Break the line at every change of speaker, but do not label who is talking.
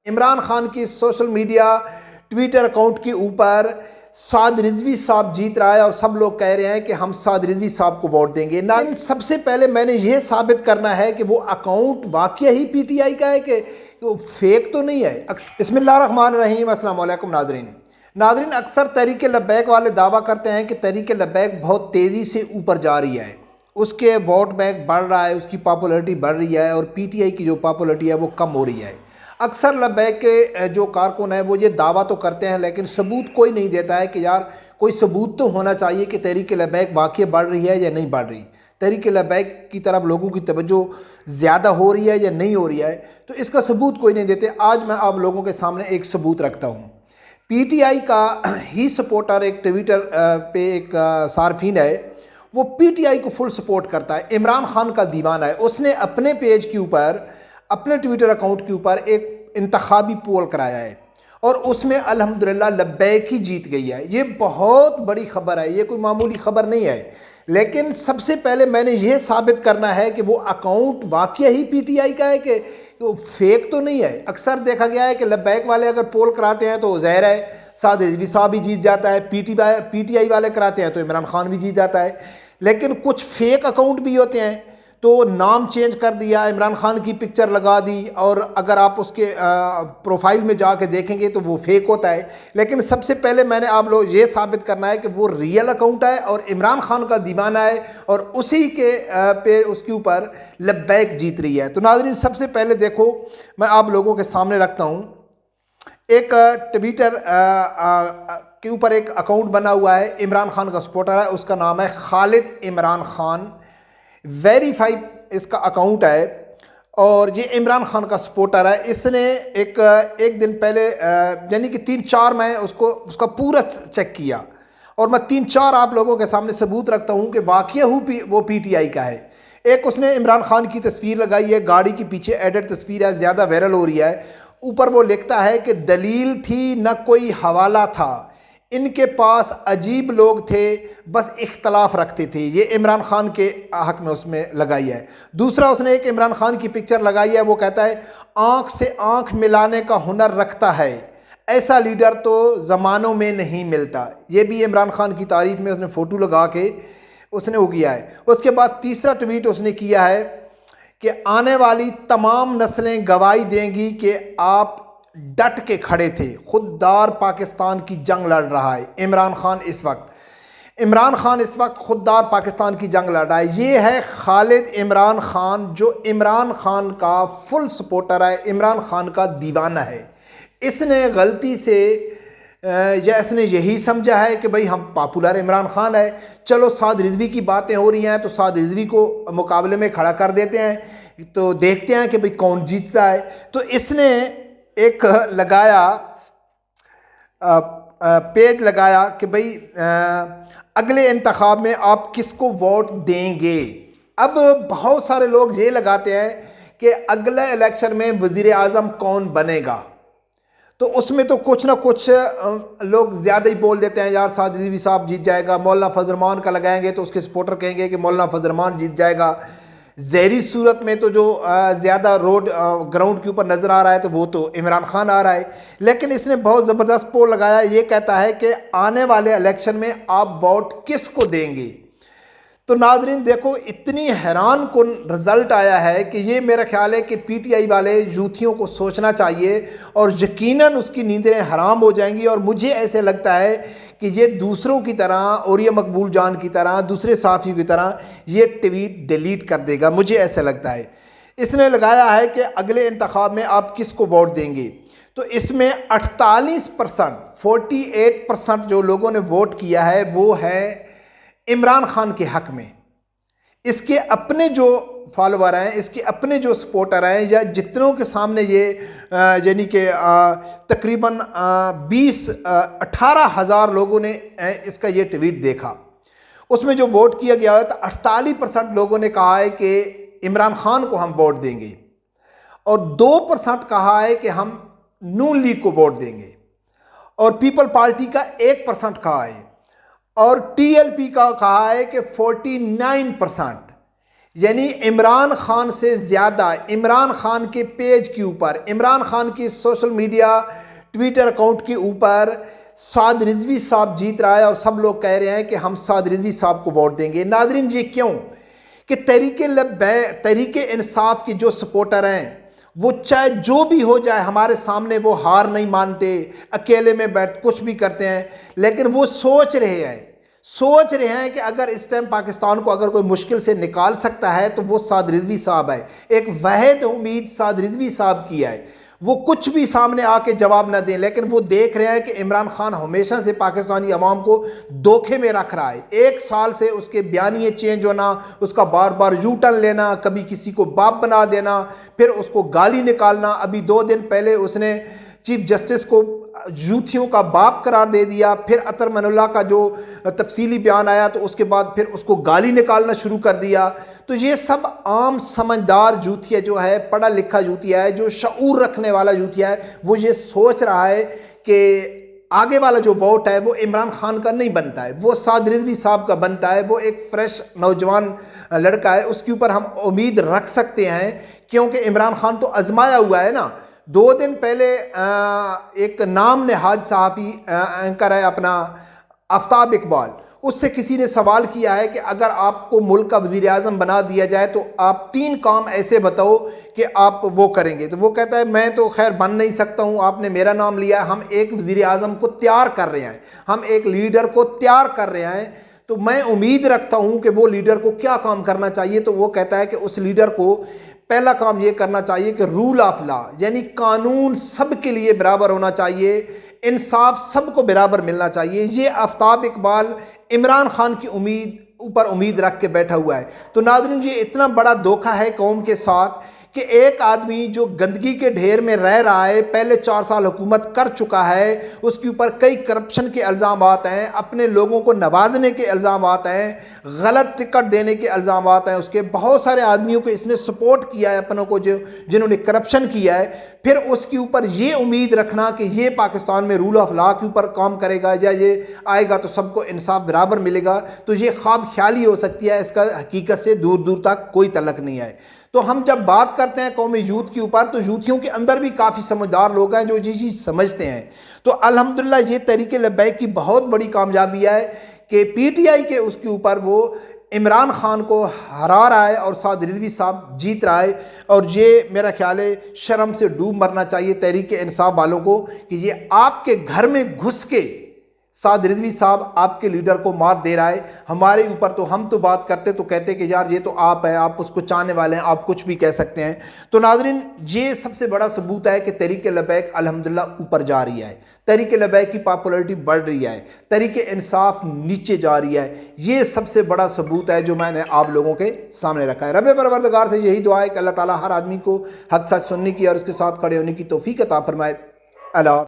इमरान खान की social media Twitter account के ऊपर साद रिजवी साहब जीत रहा है और सब लोग कह रहे हैं कि हम साद रिजवी साहब को वोट देंगे ना। सबसे पहले मैंने यह साबित करना है कि वो अकाउंट वाकई ही पीटीआई का है कि वो फेक तो नहीं है। बिस्मिल्लाहिर्रहमानिर्रहीम, अस्सलाम वालेकुम नाज़रीन, अक्सर तहरीक लब्बैक वाले दावा करते हैं कि तहरीक लब्बैक बहुत तेज़ी से ऊपर जा रही है, उसके वोट बैंक बढ़ रहा है, उसकी पॉपुलरिटी बढ़ रही है और पीटीआई की जो पॉपुलरिटी है वो कम हो रही है। अक्सर लब्बैक के जो कारकुन हैं वो ये दावा तो करते हैं लेकिन सबूत कोई नहीं देता है कि यार कोई सबूत तो होना चाहिए कि तहरीक लब्बैक वाकई बढ़ रही है या नहीं बढ़ रही, तहरीक लब्बैक की तरफ लोगों की तवज्जो ज़्यादा हो रही है या नहीं हो रही है। तो इसका सबूत कोई नहीं देते। आज मैं आप लोगों के सामने एक सबूत रखता हूँ। पीटीआई का ही सपोर्टर एक ट्विटर पे एक सार्फिन है, वो पीटीआई को फुल सपोर्ट करता है, इमरान खान का दीवाना है। उसने अपने पेज के ऊपर, अपने ट्विटर अकाउंट के ऊपर एक इंतखाबी पोल कराया है और उसमें अल्हम्दुलिल्लाह लब्बैक ही जीत गई है। ये बहुत बड़ी खबर है, ये कोई मामूली खबर नहीं है। लेकिन सबसे पहले मैंने ये साबित करना है कि वो अकाउंट वाकई ही पीटीआई का है कि वो फेक तो नहीं है। अक्सर देखा गया है कि लब्बैक वाले अगर पोल कराते हैं तो ज़ाहिर है साद रिजवी साहब भी जीत जाता है, पीटीआई वाले कराते हैं तो इमरान खान भी जीत जाता है। लेकिन कुछ फेक अकाउंट भी होते हैं, तो नाम चेंज कर दिया, इमरान खान की पिक्चर लगा दी और अगर आप उसके प्रोफाइल में जाके देखेंगे तो वो फेक होता है। लेकिन सबसे पहले मैंने आप लोग ये साबित करना है कि वो रियल अकाउंट है और इमरान खान का दीवाना है और उसी के पे उसके ऊपर लब्बैक जीत रही है। तो नाज़रीन, सबसे पहले देखो, मैं आप लोगों के सामने रखता हूँ एक ट्विटर के ऊपर एक अकाउंट बना हुआ है, इमरान खान का सपोर्टर है, उसका नाम है खालिद इमरान खान, वेरीफाई इसका अकाउंट है और ये इमरान खान का सपोर्टर है। इसने एक दिन पहले यानी कि 3-4 मैं उसका पूरा चेक किया और मैं 3-4 आप लोगों के सामने सबूत रखता हूँ कि वाकई वो पीटीआई का है। एक उसने इमरान खान की तस्वीर लगाई है, गाड़ी के पीछे एडिट तस्वीर है, ज़्यादा वायरल हो रही है। ऊपर वो लिखता है कि दलील थी न कोई हवाला था, इनके पास अजीब लोग थे, बस इख्तलाफ रखते थे। ये इमरान खान के हक में उसमें लगाई है। दूसरा उसने एक इमरान खान की पिक्चर लगाई है, वो कहता है आँख से आँख मिलाने का हुनर रखता है, ऐसा लीडर तो ज़मानों में नहीं मिलता। ये भी इमरान खान की तारीफ में उसने फ़ोटो लगा के उसने वो किया है। उसके बाद तीसरा ट्वीट उसने किया है कि आने वाली तमाम नस्लें गवाही देंगी कि आप डट के खड़े थे, खुददार पाकिस्तान की जंग लड़ रहा है। इमरान खान इस वक्त खुददार पाकिस्तान की जंग लड़ रहा है। ये है खालिद इमरान खान, जो इमरान खान का फुल सपोर्टर है, इमरान खान का दीवाना है। इसने गलती से या इसने यही समझा है कि भाई हम पॉपुलर इमरान खान है, चलो साद रिजवी की बातें हो रही हैं तो साद रिजवी को मुकाबले में खड़ा कर देते हैं, तो देखते हैं कि भाई कौन जीतता है। तो इसने एक लगाया पेज लगाया कि भाई अगले इंतखाब में आप किसको वोट देंगे। अब बहुत सारे लोग ये लगाते हैं कि अगले इलेक्शन में वज़ीर आज़म कौन बनेगा, तो उसमें तो कुछ ना कुछ लोग ज़्यादा ही बोल देते हैं, यार साद रिजवी साहब जीत जाएगा। मौलाना फजल रहमान का लगाएंगे तो उसके सपोर्टर कहेंगे कि मौलाना फजल रहमान जीत जाएगा। ज़हरी सूरत में तो जो ज़्यादा रोड ग्राउंड के ऊपर नज़र आ रहा है तो वो तो इमरान खान आ रहा है। लेकिन इसने बहुत ज़बरदस्त पोल लगाया, ये कहता है कि आने वाले इलेक्शन में आप वोट किसको देंगे। तो नाजरीन देखो, इतनी हैरान कुन रिज़ल्ट आया है कि ये मेरा ख्याल है कि पीटीआई वाले यूथियों को सोचना चाहिए और यकीनन उसकी नींदें हराम हो जाएंगी। और मुझे ऐसे लगता है कि ये दूसरों की तरह और ये मकबूल जान की तरह, दूसरे साफ़ियों की तरह ये ट्वीट डिलीट कर देगा, मुझे ऐसा लगता है। इसने लगाया है कि अगले इंतखाब में आप किसको वोट देंगे, तो इसमें 48% जो लोगों ने वोट किया है वो है इमरान खान के हक में। इसके अपने जो फॉलोवर हैं, इसके अपने जो सपोर्टर हैं, या जितनों के सामने ये यानी कि तकरीबन 18 हज़ार लोगों ने इसका ये ट्वीट देखा, उसमें जो वोट किया गया है तो 48% लोगों ने कहा है कि इमरान खान को हम वोट देंगे और 2% कहा है कि हम नून लीग को वोट देंगे और पीपल पार्टी का 1% कहा है और टीएलपी का कहा है कि 49%। यानी इमरान खान से ज़्यादा इमरान खान के पेज के ऊपर, इमरान खान की सोशल मीडिया ट्विटर अकाउंट के ऊपर साद रिजवी साहब जीत रहा है और सब लोग कह रहे हैं कि हम साद रिजवी साहब को वोट देंगे। नादरीन, ये क्यों कि तहरीके इंसाफ के जो सपोर्टर हैं वो चाहे जो भी हो जाए हमारे सामने वो हार नहीं मानते, अकेले में बैठ कुछ भी करते हैं, लेकिन वो सोच रहे हैं कि अगर इस टाइम पाकिस्तान को अगर कोई मुश्किल से निकाल सकता है तो वो साद रिजवी साहब है। एक वाहिद उम्मीद साद रिजवी साहब की है, वो कुछ भी सामने आके जवाब ना दें, लेकिन वो देख रहे हैं कि इमरान खान हमेशा से पाकिस्तानी अवाम को धोखे में रख रहा है। एक साल से उसके बयानिए चेंज होना, उसका बार बार यू टर्न लेना, कभी किसी को बाप बना देना, फिर उसको गाली निकालना। अभी 2 दिन पहले उसने चीफ जस्टिस को जूथियों का बाप करार दे दिया। फिर अतर मनोल्लाह का जो तफसीली बयान आया तो उसके बाद फिर उसको गाली निकालना शुरू कर दिया। तो ये सब आम समझदार जूथिया जो है, पढ़ा लिखा जूथिया है, जो शऊर रखने वाला जूथिया है, वो ये सोच रहा है कि आगे वाला जो वोट है वो इमरान खान का नहीं बनता है, वो साद रिजवी साहब का बनता है। वो एक फ्रेश नौजवान लड़का है, उसके ऊपर हम उम्मीद रख सकते हैं, क्योंकि इमरान खान तो आजमाया हुआ है ना। 2 दिन पहले एक नाम नेहाज सहाफ़ी एंकर है अपना आफ्ताब इकबाल, उससे किसी ने सवाल किया है कि अगर आपको मुल्क का वज़ीर आज़म बना दिया जाए तो आप 3 काम ऐसे बताओ कि आप वो करेंगे। तो वो कहता है मैं तो खैर बन नहीं सकता हूँ, आपने मेरा नाम लिया है, हम एक वज़ीर आज़म को तैयार कर रहे हैं, हम एक लीडर को तैयार कर रहे हैं, तो मैं उम्मीद रखता हूँ कि वो लीडर को क्या काम करना चाहिए। तो वो कहता है कि उस लीडर को पहला काम ये करना चाहिए कि रूल ऑफ लॉ, यानी कानून सबके लिए बराबर होना चाहिए, इंसाफ सबको बराबर मिलना चाहिए। ये आफ्ताब इकबाल इमरान खान की उम्मीद रख के बैठा हुआ है। तो नाज़रीन, ये इतना बड़ा धोखा है कौम के साथ कि एक आदमी जो गंदगी के ढेर में रह रहा है, पहले 4 साल हुकूमत कर चुका है, उसके ऊपर कई करप्शन के इल्ज़ाम हैं, अपने लोगों को नवाजने के इल्ज़ाम हैं, गलत टिकट देने के इल्ज़ाम हैं, उसके बहुत सारे आदमियों को इसने सपोर्ट किया है अपनों को, जिन्होंने करप्शन किया है। फिर उसके ऊपर ये उम्मीद रखना कि ये पाकिस्तान में रूल ऑफ लॉ के ऊपर काम करेगा या ये आएगा तो सबको इंसाफ बराबर मिलेगा, तो ये ख्वाब ख्याली हो सकती है, इसका हकीकत से दूर दूर तक कोई तल्लक नहीं है। तो हम जब बात करते हैं कौमी यूथ के ऊपर, तो यूथियों के अंदर भी काफ़ी समझदार लोग हैं जो ये चीज़ समझते हैं। तो अल्हम्दुलिल्लाह ये तहरीक लब्बैक की बहुत बड़ी कामयाबी है कि PTI के उसके ऊपर वो इमरान खान को हरा रहा है और साद रिजवी साहब जीत रहा है। और ये मेरा ख्याल है शर्म से डूब मरना चाहिए तहरीक इंसाफ वालों को कि ये आपके घर में घुस के साद रिजवी साहब आपके लीडर को मार दे रहा है। हमारे ऊपर तो हम तो बात करते तो कहते कि यार ये तो आप है, आप उसको चाहने वाले हैं, आप कुछ भी कह सकते हैं। तो नाज़रीन, ये सबसे बड़ा सबूत है कि तहरीक लब्बैक अल्हम्दुलिल्लाह ऊपर जा रही है, तहरीक लब्बैक की पॉपुलैरिटी बढ़ रही है, तहरीक इंसाफ नीचे जा रही है। ये सबसे बड़ा सबूत है जो मैंने आप लोगों के सामने रखा है। रब परवरदिगार से यही दुआ है कि अल्लाह ताला हर आदमी को हक सच सुनने की और उसके साथ खड़े होने की तौफीक अता फरमाए। अल्लाह।